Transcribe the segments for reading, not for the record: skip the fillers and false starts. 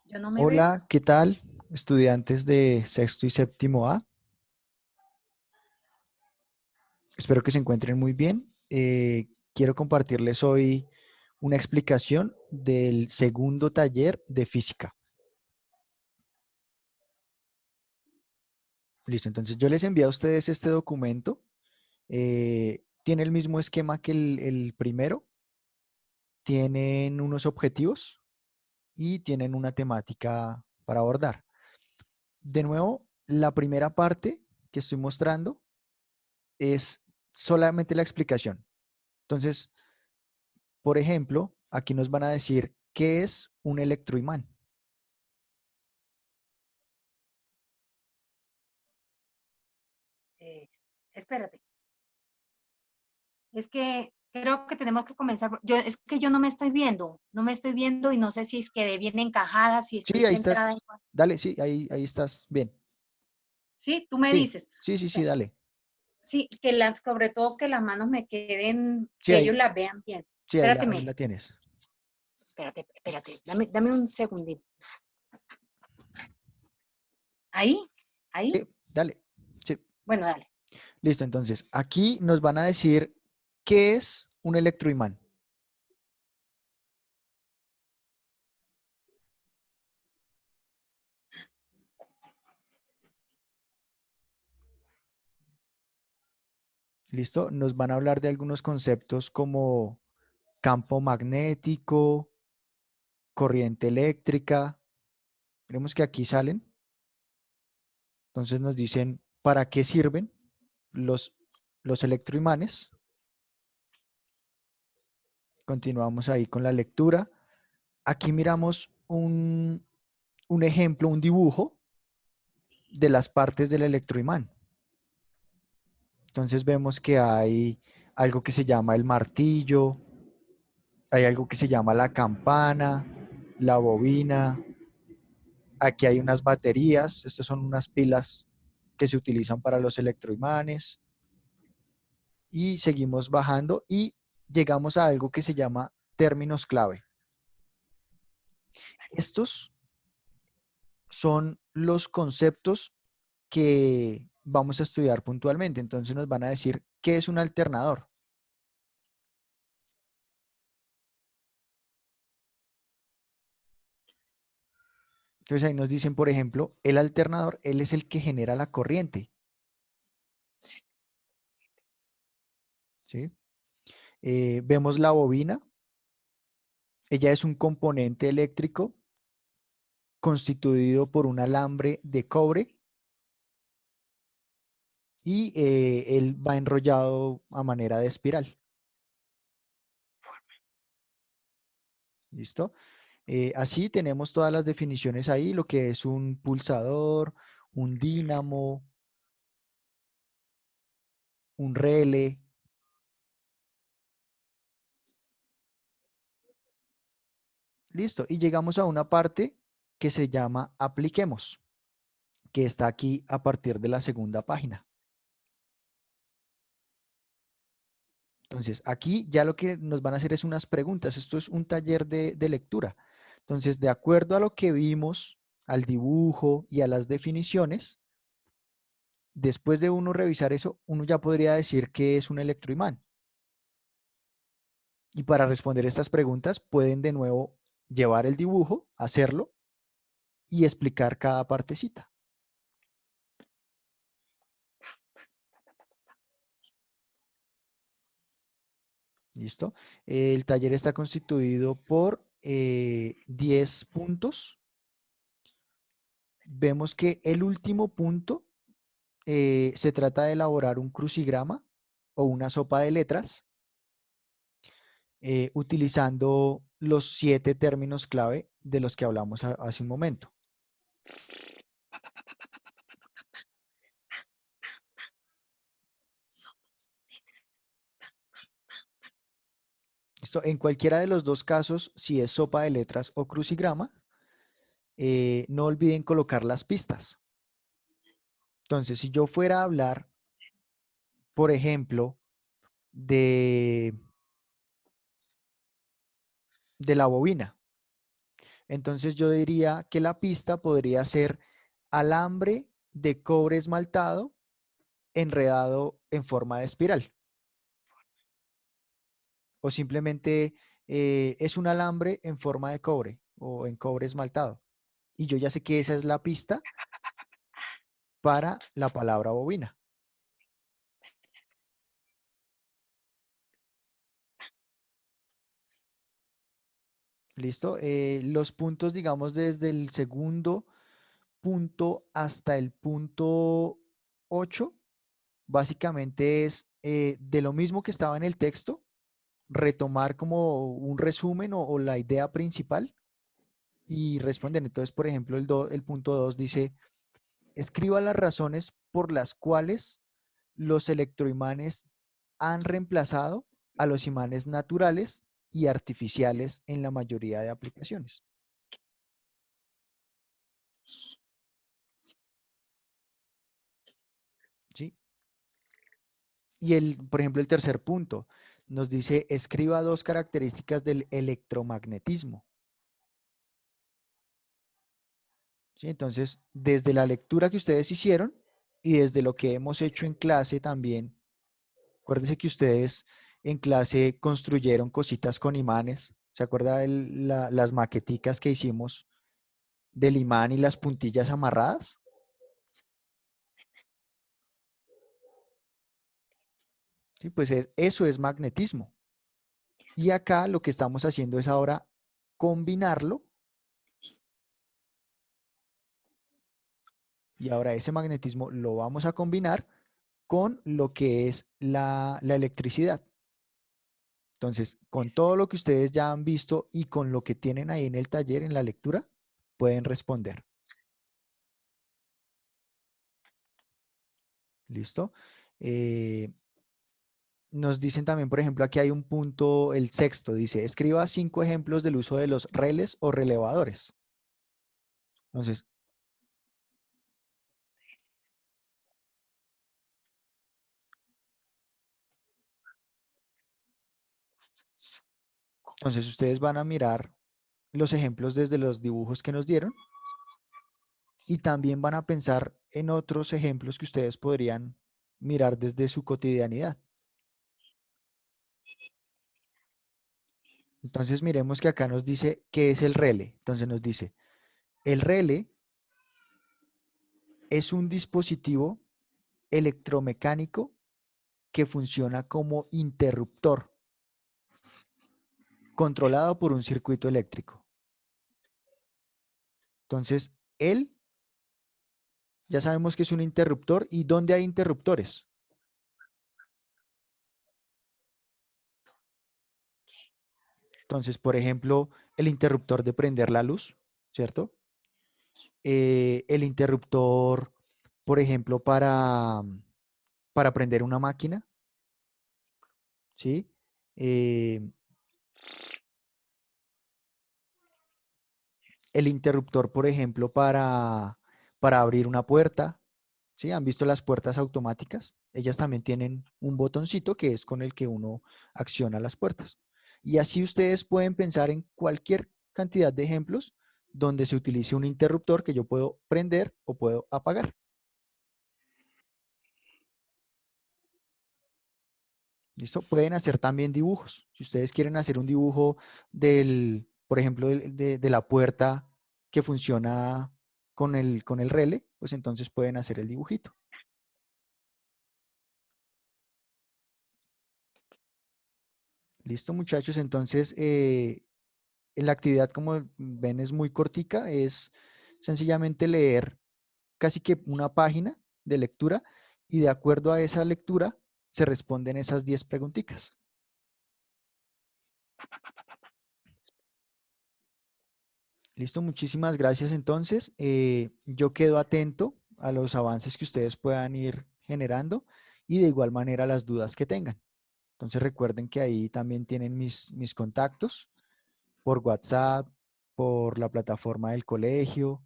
Yo no me veo. Hola, ¿qué tal? Estudiantes de sexto y séptimo A. Espero que se encuentren muy bien. Quiero compartirles hoy una explicación del segundo taller de física. Listo, entonces yo les envío a ustedes este documento. Tiene el mismo esquema que el primero. Tienen unos objetivos y tienen una temática para abordar. De nuevo, la primera parte que estoy mostrando es solamente la explicación. Entonces, por ejemplo, aquí nos van a decir qué es un electroimán. Eh, Espérate. Es que creo que tenemos que comenzar. Es que yo no me estoy viendo. No me estoy viendo y no sé si es que de bien encajada, si estoy Sí, ahí centrada estás. en. Dale, sí, ahí estás bien. Sí, tú me Sí, dices. sí, dale. Sí, sobre todo que las manos me queden, Sí, que ellos las vean bien. sí, Espérate, ahí la tienes. espérate. Dame un segundito. Ahí, ahí. Sí, dale. Sí, Bueno, dale. listo. Entonces, aquí nos van a decir qué es un electroimán. ¿Listo? Nos van a hablar de algunos conceptos como campo magnético, corriente eléctrica. Vemos que aquí salen. Entonces nos dicen para qué sirven los, los electroimanes. Continuamos ahí con la lectura. Aquí miramos un ejemplo, un dibujo de las partes del electroimán. Entonces vemos que hay algo que se llama el martillo, hay algo que se llama la campana, la bobina. Aquí hay unas baterías, estas son unas pilas que se utilizan para los electroimanes. Y seguimos bajando y llegamos a algo que se llama términos clave. Estos son los conceptos que vamos a estudiar puntualmente. Entonces nos van a decir qué es un alternador. Entonces ahí nos dicen, por ejemplo, el alternador, él es el que genera la corriente. ¿Sí? Vemos la bobina. Ella es un componente eléctrico constituido por un alambre de cobre y él va enrollado a manera de espiral. ¿Listo? Así tenemos todas las definiciones ahí, lo que es un pulsador, un dínamo, un relé. Listo. Y llegamos a una parte que se llama apliquemos, que está aquí a partir de la segunda página. Entonces, aquí ya lo que nos van a hacer es unas preguntas. Esto es un taller de lectura. Entonces, de acuerdo a lo que vimos, al dibujo y a las definiciones, después de uno revisar eso, uno ya podría decir qué es un electroimán. Y para responder estas preguntas, pueden de nuevo llevar el dibujo, hacerlo y explicar cada partecita. ¿Listo? El taller está constituido por 10 puntos. Vemos que el último punto se trata de elaborar un crucigrama o una sopa de letras utilizando los 7 términos clave de los que hablamos hace un momento. ¿Listo? En cualquiera de los dos casos, si es sopa de letras o crucigrama, no olviden colocar las pistas. Entonces, si yo fuera a hablar, por ejemplo, de, de la bobina, Entonces yo diría que la pista podría ser alambre de cobre esmaltado enredado en forma de espiral. O simplemente es un alambre en forma de cobre o en cobre esmaltado. Y yo ya sé que esa es la pista para la palabra bobina. ¿Listo? Los puntos, digamos, desde el segundo punto hasta el punto 8, básicamente es de lo mismo que estaba en el texto, retomar como un resumen o la idea principal y responder. Entonces, por ejemplo, el punto 2 dice, escriba las razones por las cuales los electroimanes han reemplazado a los imanes naturales y artificiales en la mayoría de aplicaciones. ¿Sí? Y por ejemplo, el tercer punto nos dice, escriba dos características del electromagnetismo. ¿Sí? Entonces, desde la lectura que ustedes hicieron y desde lo que hemos hecho en clase también, acuérdense que ustedes en clase construyeron cositas con imanes. ¿Se acuerda de las maqueticas que hicimos del imán y las puntillas amarradas? Sí, pues eso es magnetismo. Y acá lo que estamos haciendo es ahora combinarlo y ahora ese magnetismo lo vamos a combinar con lo que es la electricidad. Entonces, con todo lo que ustedes ya han visto y con lo que tienen ahí en el taller, en la lectura, pueden responder. ¿Listo? Nos dicen también, por ejemplo, aquí hay un punto, el sexto, dice, escriba 5 ejemplos del uso de los reles o relevadores. Entonces, ustedes van a mirar los ejemplos desde los dibujos que nos dieron y también van a pensar en otros ejemplos que ustedes podrían mirar desde su cotidianidad. Entonces miremos que acá nos dice qué es el rele. Entonces nos dice, el rele es un dispositivo electromecánico que funciona como interruptor, controlado por un circuito eléctrico. Entonces, él ya sabemos que es un interruptor. ¿Y dónde hay interruptores? Entonces, por ejemplo, el interruptor de prender la luz, ¿cierto? El interruptor, por ejemplo, para prender una máquina, ¿sí? Eh, el interruptor, por ejemplo, para abrir una puerta, ¿sí? ¿Han visto las puertas automáticas? Ellas también tienen un botoncito que es con el que uno acciona las puertas. Y así ustedes pueden pensar en cualquier cantidad de ejemplos donde se utilice un interruptor que yo puedo prender o puedo apagar. ¿Listo? Pueden hacer también dibujos. Si ustedes quieren hacer un dibujo por ejemplo, de la puerta que funciona con el relé, pues entonces pueden hacer el dibujito. Listo, muchachos. Entonces, la actividad, como ven, es muy cortica. Es sencillamente leer casi que una página de lectura y de acuerdo a esa lectura se responden esas 10 preguntitas. Listo, muchísimas gracias. Entonces, yo quedo atento a los avances que ustedes puedan ir generando y de igual manera las dudas que tengan. Entonces, recuerden que ahí también tienen mis contactos por WhatsApp, por la plataforma del colegio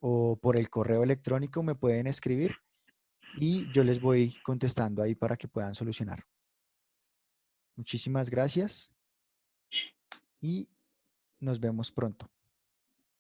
o por el correo electrónico me pueden escribir y yo les voy contestando ahí para que puedan solucionar. Muchísimas gracias y nos vemos pronto.